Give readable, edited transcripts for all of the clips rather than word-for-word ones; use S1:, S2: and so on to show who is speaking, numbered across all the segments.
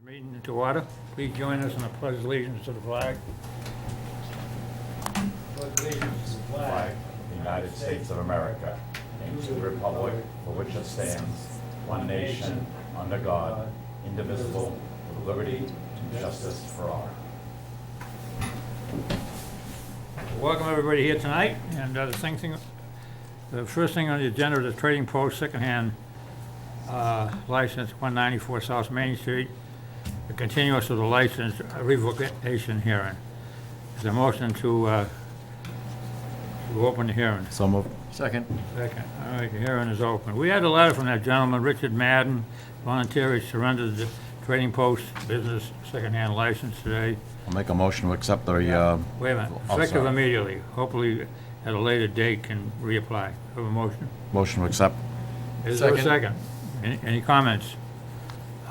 S1: Meeting to order. Please join us in the pledge of allegiance to the flag. Pledge allegiance to the
S2: Flag of the United States of America, and to the republic for which it stands, one nation, under God, indivisible, with liberty and justice for all.
S1: Welcome everybody here tonight, and the first thing on the agenda is the Trading Post secondhand license, 194 South Main Street, the continuance of the license revocation hearing. Is there a motion to open the hearing?
S2: So moved.
S3: Second.
S1: Second. All right, the hearing is open. We had a letter from that gentleman, Richard Madden, voluntarily surrendered the Trading Post business secondhand license today.
S2: I'll make a motion to accept the,
S1: Wait a minute,
S2: Oh,
S1: effective
S2: sorry.
S1: immediately. Hopefully, at a later date, can reapply. Have a motion?
S2: motion to accept.
S1: Is there a
S3: Second.
S1: second? Any comments?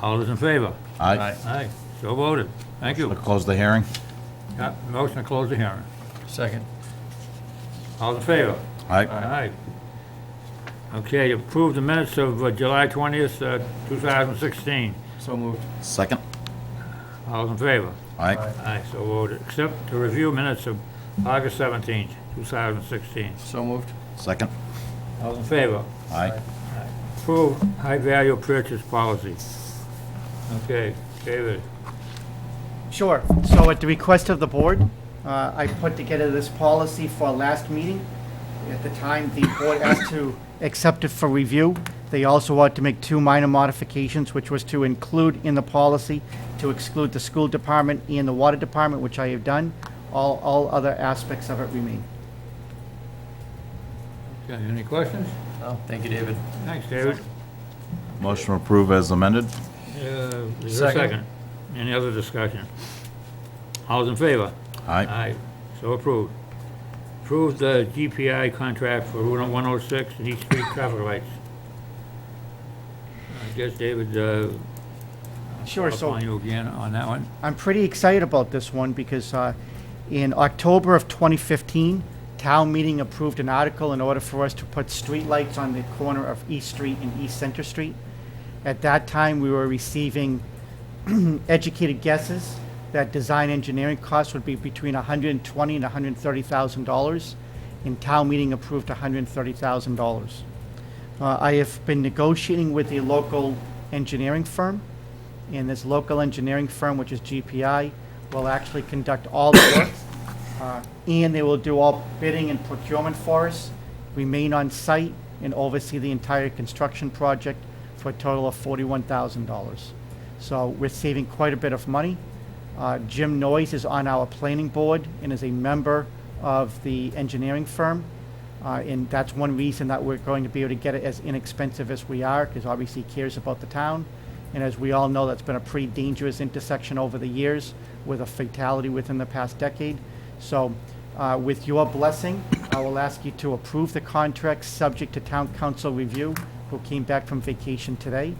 S1: All those in favor?
S2: Aye.
S1: Aye, so voted. Thank
S2: To
S1: you.
S2: close the hearing.
S1: Yeah, motion to close the hearing.
S3: Second.
S1: All in favor?
S2: Aye.
S1: Aye. Okay, approve the minutes of July 20th, 2016.
S3: So moved.
S2: Second.
S1: All in favor?
S2: Aye.
S1: Aye, so voted. Accept to review minutes of August 17th, 2016.
S3: So moved.
S2: Second.
S1: All in favor?
S2: Aye.
S1: Approve high-value purchase policy. Okay, David.
S4: Sure. So at the request of the board, I put together this policy for our last meeting. At the time, the board asked to accept it for review. They also wanted to make two minor modifications, which was to include in the policy to exclude the school department and the water department, which I have done. All other aspects of it remain.
S1: Okay, any questions?
S3: Oh, thank you, David.
S1: Thanks, David.
S2: Motion to approve as amended.
S1: Is there a
S3: Second.
S1: second? Any other discussion? All's in favor?
S2: Aye.
S1: Aye, so approved. Approve the GPI contract for Route 106 and East Street traffic lights. I guess, David,
S4: Sure.
S1: I'll
S4: So
S1: call you again on that one.
S4: I'm pretty excited about this one because in October of 2015, town meeting approved an article in order for us to put streetlights on the corner of East Street and East Center Street. At that time, we were receiving educated guesses that design engineering costs would be between $120,000 and $130,000, and town meeting approved $130,000. I have been negotiating with a local engineering firm, and this local engineering firm, which is GPI, will actually conduct all the work, and they will do all bidding and procurement for us, remain on site, and oversee the entire construction project for a total of $41,000. So we're saving quite a bit of money. Jim Noyes is on our planning board and is a member of the engineering firm. And that's one reason that we're going to be able to get it as inexpensive as we are, because obviously he cares about the town. And as we all know, that's been a pretty dangerous intersection over the years with a fatality within the past decade. So with your blessing, I will ask you to approve the contract subject to town council review, who came back from vacation today.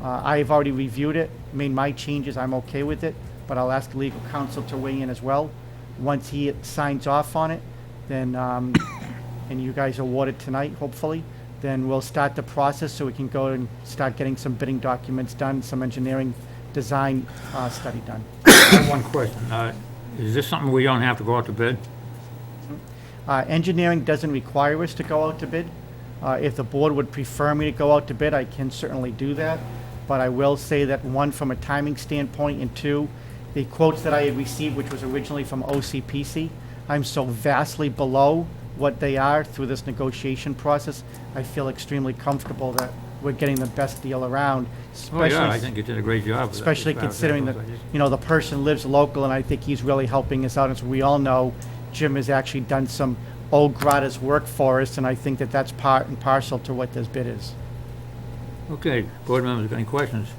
S4: I have already reviewed it, made my changes, I'm okay with it, but I'll ask legal counsel to weigh in as well. Once he signs off on it, then, and you guys award it tonight, hopefully, then we'll start the process so we can go and start getting some bidding documents done, some engineering design study done.
S1: I have one question. Is this something we don't have to go out to bid?
S4: Engineering doesn't require us to go out to bid. If the board would prefer me to go out to bid, I can certainly do that. But I will say that, one, from a timing standpoint, and two, the quotes that I had received, which was originally from OCPC, I'm so vastly below what they are through this negotiation process. I feel extremely comfortable that we're getting the best deal around,
S1: Oh, yeah, I
S4: especially,
S1: think you did a great job. with that,
S4: especially
S1: as far as
S4: considering
S1: goes.
S4: that, you know, the person lives local, and I think he's really helping us out. As we all know, Jim has actually done some old gratis work for us, and I think that that's part and parcel to what this bid is.
S1: Okay, board members, any questions?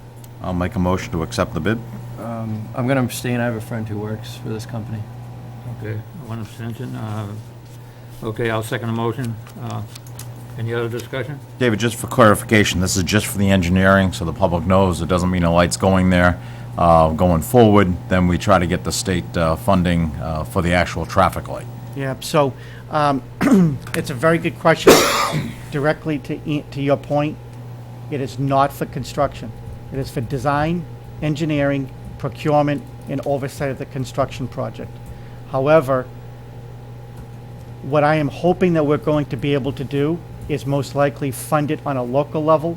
S2: I'll make a motion to accept the bid.
S3: I'm going to abstain. I have a friend who works for this company.
S1: Okay, one abstention. Okay, I'll second the motion. Any other discussion?
S2: David, just for clarification, this is just for the engineering, so the public knows. It doesn't mean a light's going there. Going forward, then we try to get the state funding for the actual traffic light.
S4: Yeah, so it's a very good question. Directly to your point, it is not for construction. It is for design, engineering, procurement, and oversight of the construction project. However, what I am hoping that we're going to be able to do is most likely fund it on a local level,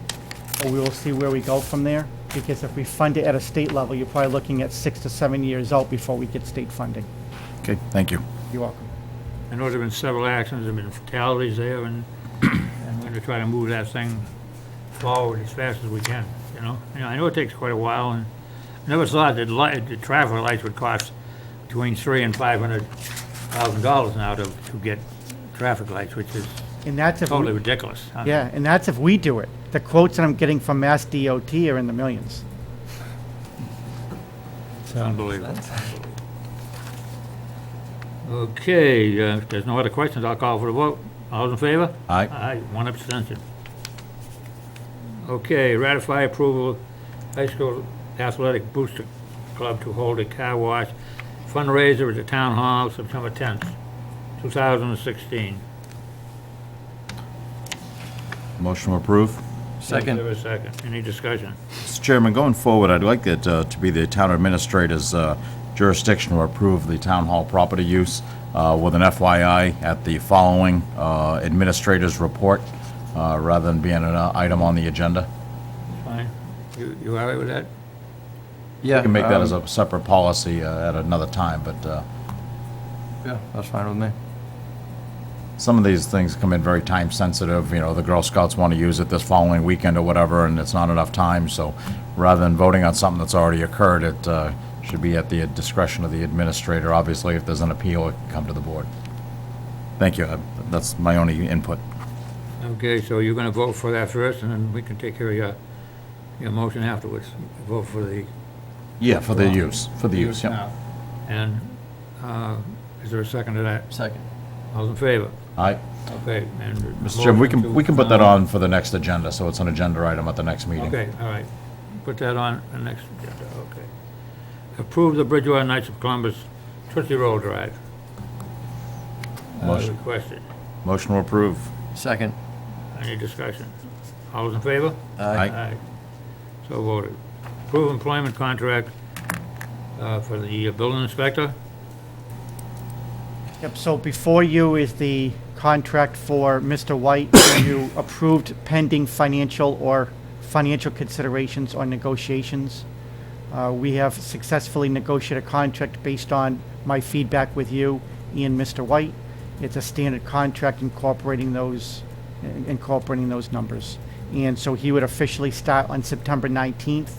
S4: or we will see where we go from there. Because if we fund it at a state level, you're probably looking at 6 to 7 years out before we get state funding.
S2: Okay, thank you.
S4: You're welcome.
S1: I know there've been several accidents, there've been fatalities there, and we're going to try to move that thing forward as fast as we can, you know? I know it takes quite a while, and I never thought that the traffic lights would cost between $300,000 and $500,000 now to get traffic lights, which is
S4: And that's if
S1: totally
S4: we,
S1: ridiculous.
S4: yeah, and that's if we do it. The quotes that I'm getting from Mass DOT are in the millions.
S1: It's unbelievable. Okay, if there's no other questions, I'll call for the vote. All those in favor?
S2: Aye.
S1: Aye, one abstention. Okay, ratify approval of high school athletic booster club to hold a car wash fundraiser at the town hall September 10th, 2016.
S2: Motion to approve.
S3: Second.
S1: Is there a second? Any discussion?
S2: Mr. Chairman, going forward, I'd like it to be the town administrator's jurisdiction to approve the town hall property use with an FYI at the following administrator's report, rather than being an item on the agenda.
S1: Fine. You all right with that?
S3: Yeah.
S2: We can make that as a separate policy at another time, but
S3: Yeah, that's fine with me.
S2: some of these things come in very time sensitive. You know, the Girl Scouts want to use it this following weekend or whatever, and it's not enough time. So rather than voting on something that's already occurred, it should be at the discretion of the administrator. Obviously, if there's an appeal, it can come to the board. Thank you. That's my only input.
S1: Okay, so you're gonna vote for that first, and then we can take care of your motion afterwards. Vote for the,
S2: Yeah, for the use, yeah.
S1: now. And, is there a second to that?
S3: Second.
S1: All in favor?
S2: Aye.
S1: Okay, and.
S2: Mr. Chairman,
S1: motion
S2: we can put
S1: to,
S2: that on for the next agenda, so it's an agenda item at the next meeting.
S1: Okay, all right. Put that on the next agenda, okay. Approve the Bridgewater Knights of Columbus Tootsie Roll Drive.
S2: Motion.
S1: Requested.
S2: Motion to approve.
S3: Second.
S1: Any discussion? All those in favor?
S2: Aye.
S1: So voted. Approve employment contract for the building inspector.
S4: Yep, so before you is the contract for Mr. White, where you approved pending financial considerations or negotiations. We have successfully negotiated a contract based on my feedback with you and Mr. White. It's a standard contract incorporating those numbers. And so he would officially start on September 19th.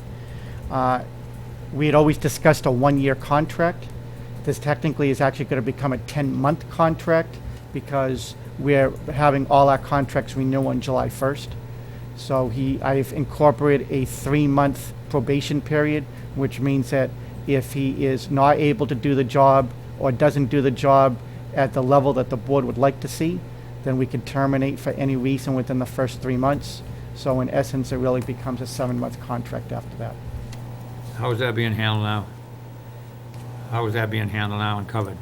S4: We had always discussed a one-year contract. This technically is actually going to become a 10-month contract because we're having all our contracts renew on July 1st. So I've incorporated a 3-month probation period, which means that if he is not able to do the job or doesn't do the job at the level that the board would like to see, then we can terminate for any reason within the first 3 months. So in essence, it really becomes a 7-month contract after that.
S1: How is that being handled now? How is that being handled now and covered?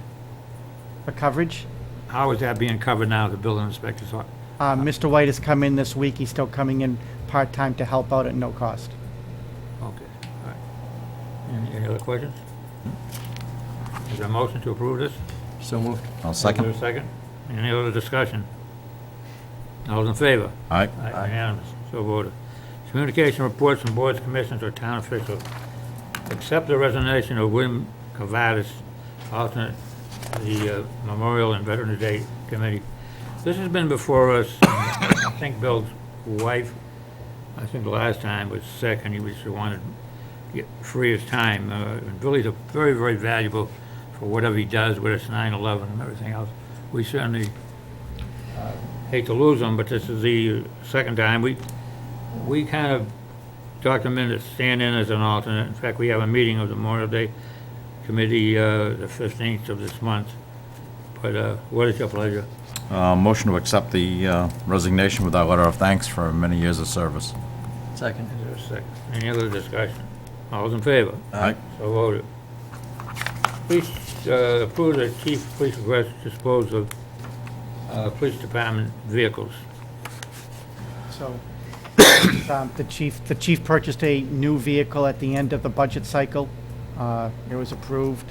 S4: For coverage,
S1: How is that being covered now, the building inspector's?
S4: Mr. White has come in this week. He's still coming in part-time to help out at no cost.
S1: Okay, all right. Any other questions? Is there a motion to approve this?
S3: So moved.
S2: I'll
S1: Is there
S2: second.
S1: a second? Any other discussion? All those in favor?
S2: Aye.
S1: Unanimous, so voted. Communication reports from boards, commissions, or town officials. Accept the resignation of William Cavadas, alternate to the Memorial and Veterans Day Committee. This has been before us. I think Bill's wife, I think the last time, was sick, and he wanted to get free his time. And Billy's a very, very valuable for whatever he does with us, 9/11 and everything else. We certainly hate to lose him, but this is the second time. We kind of talked him into stand in as an alternate. In fact, we have a meeting of the Memorial Day Committee the 15th of this month. But what is your pleasure?
S2: Motion to accept the resignation with our letter of thanks for many years of service.
S3: Second.
S1: Is there a second? Any other discussion? All those in favor?
S2: Aye.
S1: So voted. Please approve the chief police request to dispose of police department vehicles.
S4: So the chief purchased a new vehicle at the end of the budget cycle. It was approved.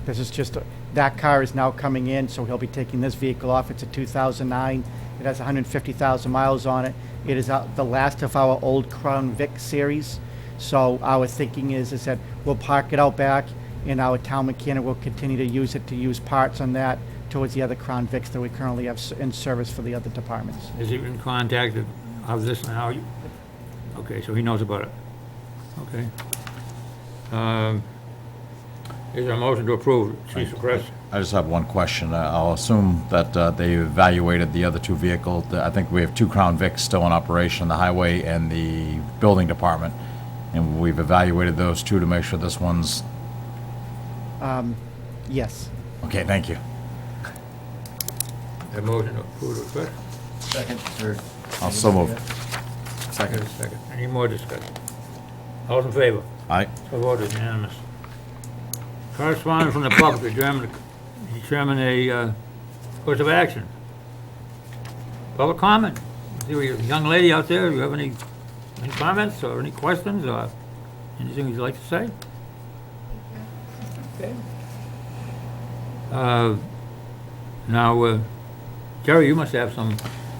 S4: This is just, that car is now coming in, so he'll be taking this vehicle off. It's a 2009. It has 150,000 miles on it. It is the last of our old Crown Vic series. So our thinking is that we'll park it out back, and our town mechanic will continue to use it to use parts on that towards the other Crown Vics that we currently have in service for the other departments.
S1: Has he been contacted of this now? Okay, so he knows about it. Okay. Is there a motion to approve? Chief of Chris?
S2: I just have one question. I'll assume that they evaluated the other two vehicles. I think we have two Crown Vics still in operation, the highway and the building department. And we've evaluated those two to make sure this one's,
S4: Yes.
S2: okay, thank you.
S1: A motion to approve the request?
S3: Second, or?
S2: I'll so move.
S1: Second. Any more discussion? All in favor?
S2: Aye.
S1: So voted, unanimous. Correspondence from the public, determine a course of action. Public comment? Is there a young lady out there, do you have any comments or any questions or anything you'd like to say? Okay. Now, Jerry, you must have some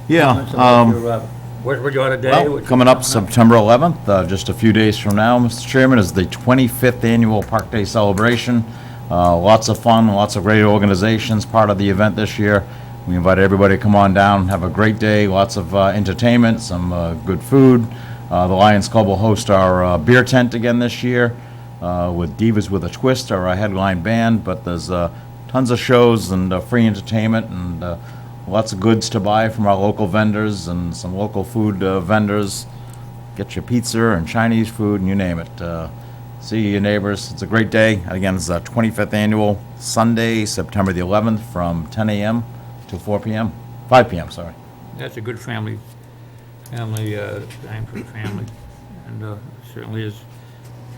S1: comments about your Bridgewater Day.
S2: Well,
S1: what's
S2: coming up September 11th, just a few days from now, Mr. Chairman, is the 25th Annual Park Day Celebration. Lots of fun, lots of great organizations part of the event this year. We invite everybody to come on down, have a great day, lots of entertainment, some good food. The Lions Club will host our beer tent again this year with Divas with a Twist, our headline band, but there's tons of shows and free entertainment and lots of goods to buy from our local vendors and some local food vendors. Get your pizza and Chinese food and you name it. See your neighbors. It's a great day. Again, it's the 25th annual, Sunday, September the 11th, from 10 a.m. to 4 p.m. 5 p.m., sorry.
S1: That's a good family time for the family, and certainly is.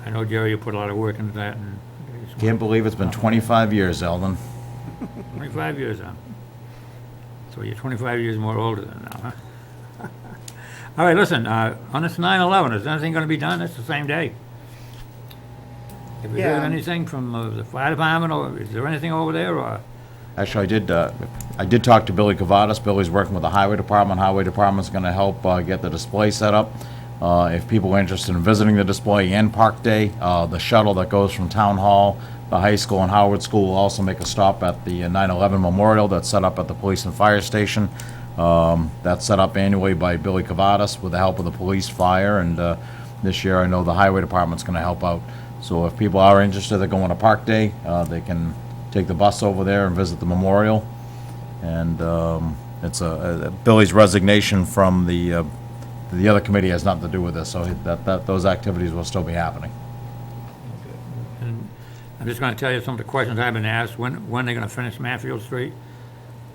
S1: I know, Jerry, you put a lot of work into that, and it's
S2: Can't believe it's been 25 years, Eldon.
S1: 25 years now. So you're 25 years more older than now, huh? All right, listen, on this 9/11, is anything going to be done? It's the same day. Have you heard
S4: Yeah.
S1: anything from the fire department, or is there anything over there, or?
S2: Actually, I did talk to Billy Cavadas. Billy's working with the highway department. Highway department's gonna help get the display set up. If people are interested in visiting the display and Park Day, the shuttle that goes from Town Hall, the high school and Howard School will also make a stop at the 9/11 Memorial that's set up at the police and fire station. That's set up annually by Billy Cavadas with the help of the police, fire, and this year I know the highway department's gonna help out. So if people are interested in going to Park Day, they can take the bus over there and visit the memorial. And it's Billy's resignation from the other committee has nothing to do with this, so those activities will still be happening.
S1: And I'm just going to tell you some of the questions I've been asked, when they're going to finish Matfield Street.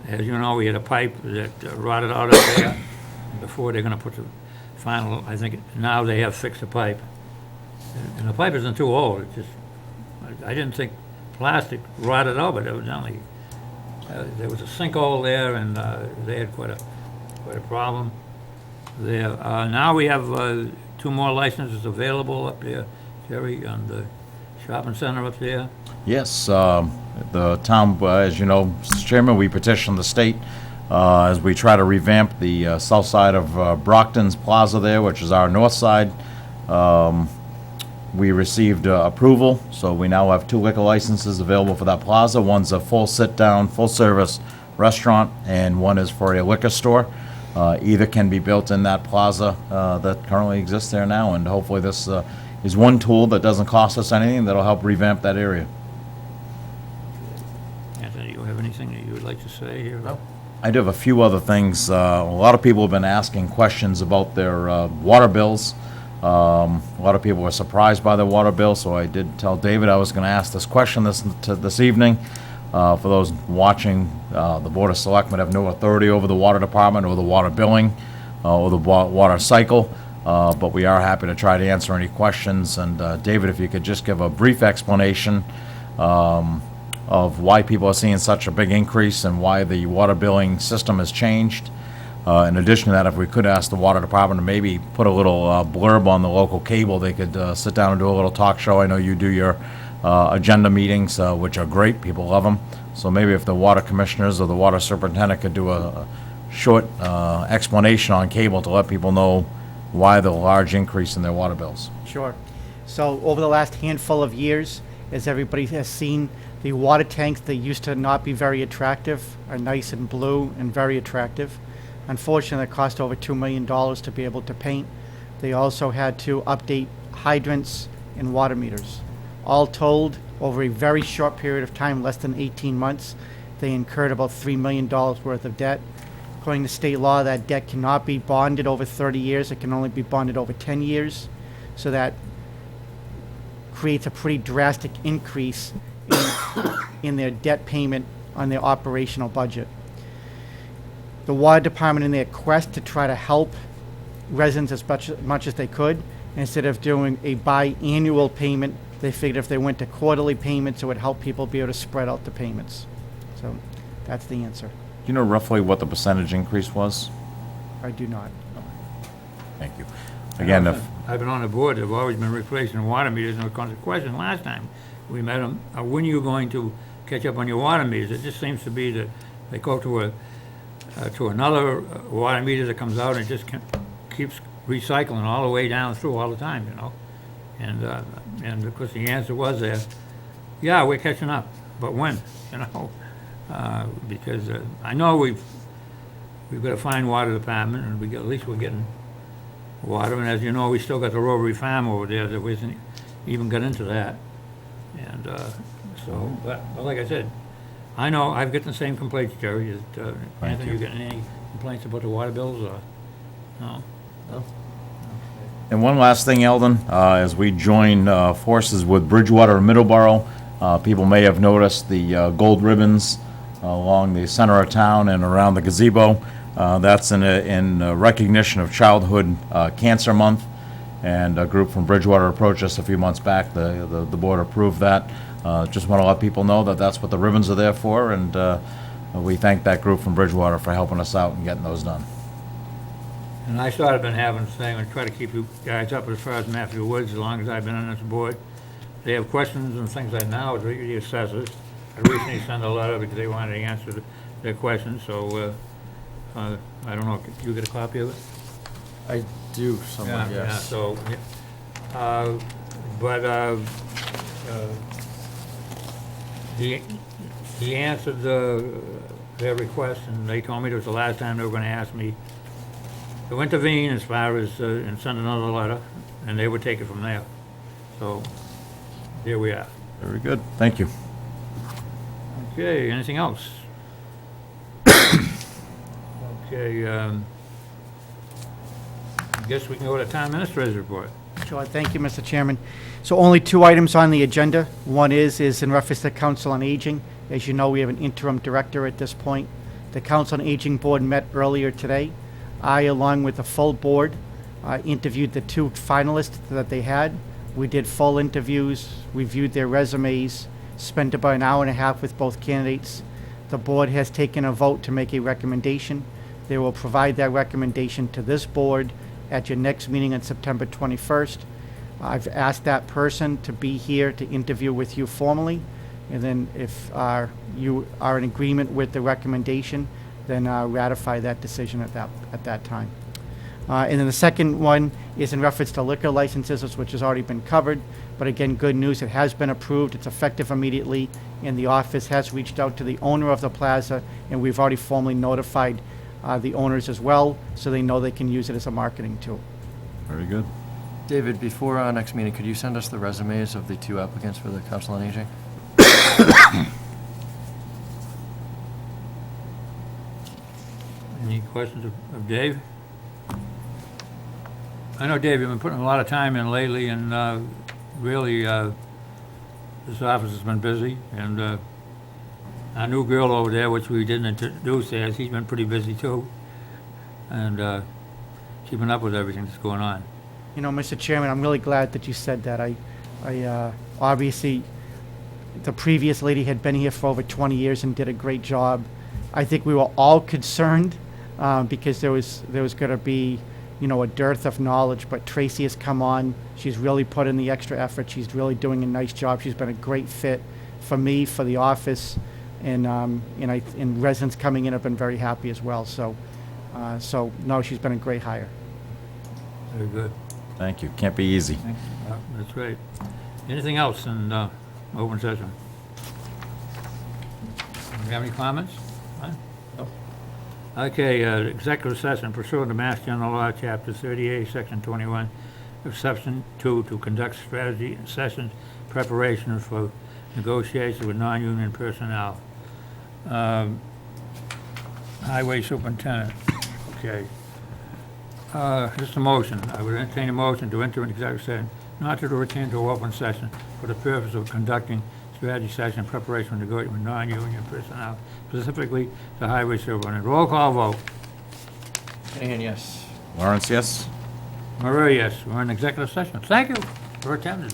S1: As you know, we had a pipe that rotted out up there before they're going to put the final, I think, now they have fixed the pipe. And the pipe isn't too old, it's just, I didn't think plastic rotted out, but evidently, there was a sinkhole there, and they had quite a problem there. Now we have 2 more licenses available up there, Jerry, on the shopping center up there.
S2: Yes, the town, as you know, Mr. Chairman, we petitioned the state as we try to revamp the south side of Brockton's Plaza there, which is our north side. We received approval, so we now have 2 liquor licenses available for that plaza. One's a full sit-down, full-service restaurant, and one is for a liquor store. Either can be built in that plaza that currently exists there now, and hopefully this is one tool that doesn't cost us anything that'll help revamp that area.
S1: Anthony, you have anything that you would like to say here? No.
S2: I do have a few other things. A lot of people have been asking questions about their water bills. A lot of people were surprised by their water bill, so I did tell David I was going to ask this question this evening. For those watching, the Board of Selectmen have no authority over the water department or the water billing or the water cycle, but we are happy to try to answer any questions. And David, if you could just give a brief explanation of why people are seeing such a big increase and why the water billing system has changed. In addition to that, if we could ask the water department to maybe put a little blurb on the local cable, they could sit down and do a little talk show. I know you do your agenda meetings, which are great. People love them. So maybe if the water commissioners or the water superintendent could do a short explanation on cable to let people know why the large increase in their water bills.
S4: Sure. So over the last handful of years, as everybody has seen, the water tanks that used to not be very attractive are nice and blue and very attractive. Unfortunately, it cost over $2 million to be able to paint. They also had to update hydrants and water meters. All told, over a very short period of time, less than 18 months, they incurred about $3 million worth of debt. According to state law, that debt cannot be bonded over 30 years. It can only be bonded over 10 years. So that creates a pretty drastic increase in their debt payment on their operational budget. The water department, in their quest to try to help residents as much as they could, instead of doing a biannual payment, they figured if they went to quarterly payments, it would help people be able to spread out the payments. So that's the answer.
S2: Do you know roughly what the percentage increase was?
S4: I do not.
S2: Thank you. Again, if,
S1: I've been on the board, they've always been replacing water meters, and of course, the question last time we met them, when are you going to catch up on your water meters? It just seems to be that they go to another water meter that comes out and just keeps recycling all the way down through all the time, you know? And of course, the answer was there, yeah, we're catching up, but when, you know? Because I know we've got a fine water department, and at least we're getting water, and as you know, we still got the rotary farm over there that we hasn't even got into that. And so, but like I said, I know I've got the same complaints, Jerry. Anthony, you getting any complaints about the water bills, or no?
S2: and one last thing, Eldon, as we join forces with Bridgewater and Middleborough, people may have noticed the gold ribbons along the center of town and around the gazebo. That's in recognition of Childhood Cancer Month, and a group from Bridgewater approached us a few months back. The board approved that. Just want to let people know that that's what the ribbons are there for, and we thank that group from Bridgewater for helping us out and getting those done.
S1: And I sort of been having the same, and try to keep you guys up as far as Matthew Woods, as long as I've been on this board. They have questions and things like now, the assessors. I recently sent a letter because they wanted to answer their questions, so I don't know, you get a copy of it?
S3: I do somewhat,
S1: Yeah,
S3: yes.
S1: so, but he answered their request, and they told me it was the last time they were gonna ask me to intervene as far as, and send another letter, and they would take it from there. So, here we are.
S2: Very good. Thank you.
S1: Okay, anything else? Okay, I guess we can go to town administrator's report.
S4: Sure, thank you, Mr. Chairman. So only 2 items on the agenda. One is in reference to Council on Aging. As you know, we have an interim director at this point. The Council on Aging Board met earlier today. I, along with the full board, interviewed the 2 finalists that they had. We did full interviews, reviewed their resumes, spent about an hour and a half with both candidates. The board has taken a vote to make a recommendation. They will provide that recommendation to this board at your next meeting on September 21st. I've asked that person to be here to interview with you formally, and then if you are in agreement with the recommendation, then ratify that decision at that time. And then the second one is in reference to liquor licenses, which has already been covered. But again, good news, it has been approved, it's effective immediately, and the office has reached out to the owner of the plaza, and we've already formally notified the owners as well, so they know they can use it as a marketing tool.
S2: Very good.
S3: David, before our next meeting, could you send us the resumes of the 2 applicants for the Council on Aging?
S1: Any questions of Dave? I know, Dave, you've been putting a lot of time in lately, and really, this office has been busy, and our new girl over there, which we didn't introduce there, she's been pretty busy too, and keeping up with everything that's going on.
S4: You know, Mr. Chairman, I'm really glad that you said that. I obviously, the previous lady had been here for over 20 years and did a great job. I think we were all concerned because there was going to be, a dearth of knowledge, but Tracy has come on. She's really put in the extra effort. She's really doing a nice job. She's been a great fit for me, for the office, and residents coming in have been very happy as well. So no, she's been a great hire.
S1: Very good.
S2: Thank you. Can't be easy.
S1: That's great. Anything else in open session? Do you have any comments? None? Okay, executive session pursuant to Mass General Law, Chapter 38, Section 21, Exception 2, to conduct strategy sessions, preparation for negotiations with non-union personnel. Highway Superintendent, okay. Just a motion. I would entertain a motion to enter an executive session, not to return to open session for the purpose of conducting strategy session preparation for negotiating with non-union personnel, specifically the highway superintendent. Roll call vote.
S3: Shanahan, yes.
S2: Lawrence, yes?
S1: Maria, yes. We're in executive session. Thank you for attending.